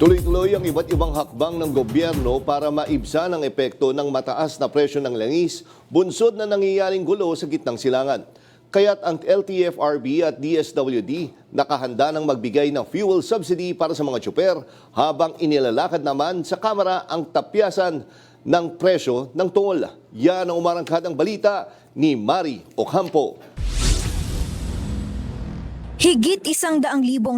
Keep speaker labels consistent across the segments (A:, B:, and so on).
A: Tuloy-tuloy ang iba't ibang hakbang ng gobyerno para maibsan ang epekto ng mataas na presyo ng langis, bunsod na nangyayaring gulo sa gitnang silangan. Kaya't ang LTFRB at DSWD nakahanda ng magbigay ng fuel subsidy para sa mga tsuper habang inilalakad naman sa Kamara ang tapyasan ng presyo ng tol. Yan ang umarangkadang balita ni Mari Ocampo.
B: Higit 100,000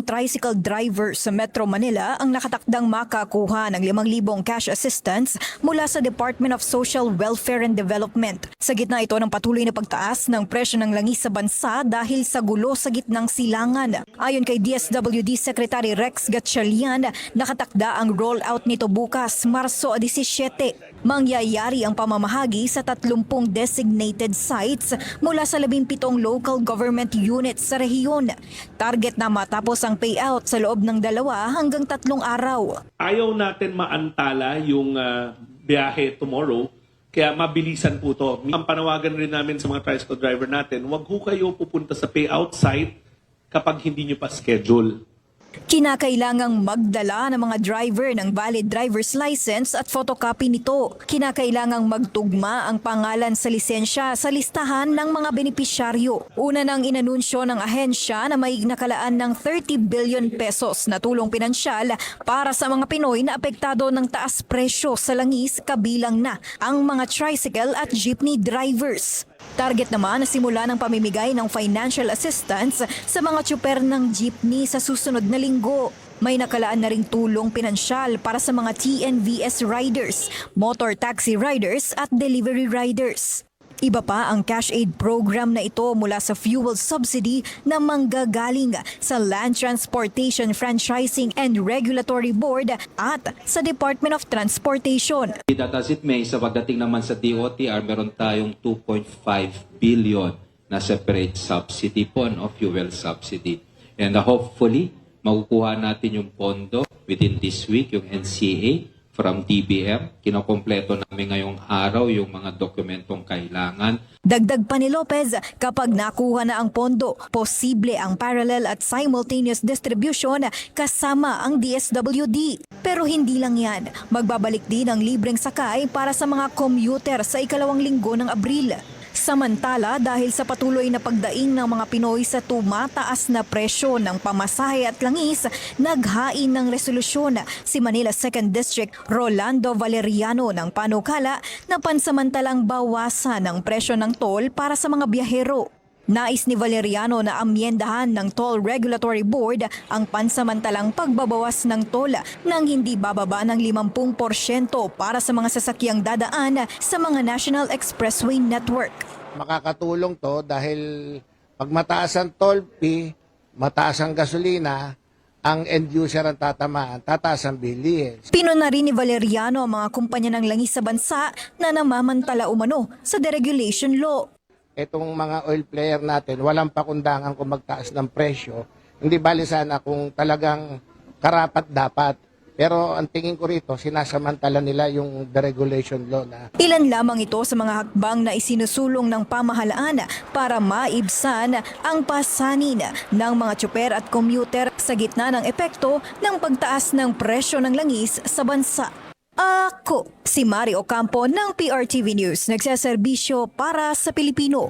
B: tricycle drivers sa Metro Manila ang nakatakdang makakuha ng 5,000 cash assistance mula sa Department of Social Welfare and Development. Sa gitna ito ng patuloy na pagtaas ng presyo ng langis sa bansa dahil sa gulo sa gitnang silangan. Ayon kay DSWD Secretary Rex Gatchalian, nakatakda ang rollout nito bukas, Marso 17. Mangyayari ang pamamahagi sa 30 designated sites mula sa 17 local government units sa rehiyon. Target na matapos ang payout sa loob ng 2 hanggang 3 araw.
C: Ayaw natin maantala yung biyahe tomorrow, kaya mabilisan po to. Ang panawagan rin namin sa mga tricycle driver natin, huwag ho kayo pupunta sa payout site kapag hindi nyo pa schedule.
B: Kinakailangang magdala ng mga driver ng valid driver's license at photocopy nito. Kinakailangang magtugma ang pangalan sa lisensya sa listahan ng mga benepisyaryo. Una nang inanunsyo ng ahensya na may nakalaan ng 30 billion pesos na tulong pinansyal para sa mga Pinoy na apektado ng taas presyo sa langis, kabilang na ang mga tricycle at jeepney drivers. Target naman na simula ng pamimigay ng financial assistance sa mga tsuper ng jeepney sa susunod na linggo. May nakalaan na ring tulong pinansyal para sa mga TNVS riders, motor taxi riders at delivery riders. Iba pa ang cash aid program na ito mula sa fuel subsidy na manggagaling sa Land Transportation Franchising and Regulatory Board at sa Department of Transportation.
D: That as it may, sa pagdating naman sa DOTR, meron tayong 2.5 billion na separate subsidy po, no, fuel subsidy. And hopefully, makukuha natin yung pondo within this week, yung NCA, from DBM. Kinokompleto namin ngayong araw yung mga dokumentong kailangan.
B: Dagdag pa ni Lopez, kapag nakuha na ang pondo, posible ang parallel at simultaneous distribution kasama ang DSWD. Pero hindi lang yan, magbabalik din ang libreng sakay para sa mga commuter sa 2 linggo ng Abril. Samantala, dahil sa patuloy na pagdaing ng mga Pinoy sa tumataas na presyo ng pamasahe at langis, naghain ng resolusyon si Manila 2nd District Rolando Valeriano ng panukala na pansamantalang bawasan ang presyo ng toll para sa mga biyahero. Nais ni Valeriano na amyendahan ng Toll Regulatory Board ang pansamantalang pagbabawas ng toll nang hindi bababa ng 50% para sa mga sasakyang dadaan sa mga National Expressway Network.
E: Makakatulong to dahil pag mataas ang toll fee, mataas ang gasolina, ang end user ang tatamaan, tataas ang bilihin.
B: Pinuna rin ni Valeriano ang mga kumpanya ng langis sa bansa na namamantala umano sa deregulation law.
E: Itong mga oil player natin, walang pakundangan kung magtaas ng presyo. Hindi bali sana kung talagang karapat dapat. Pero ang tingin ko rito, sinasamantala nila yung deregulation law na.
B: Ilan lamang ito sa mga hakbang na isinusulong ng pamahalaan para maibsan ang pasanin ng mga tsuper at commuter sa gitna ng epekto ng pagtaas ng presyo ng langis sa bansa. Ako, si Mari Ocampo ng PRTV News, nagseserbisyo para sa Pilipino.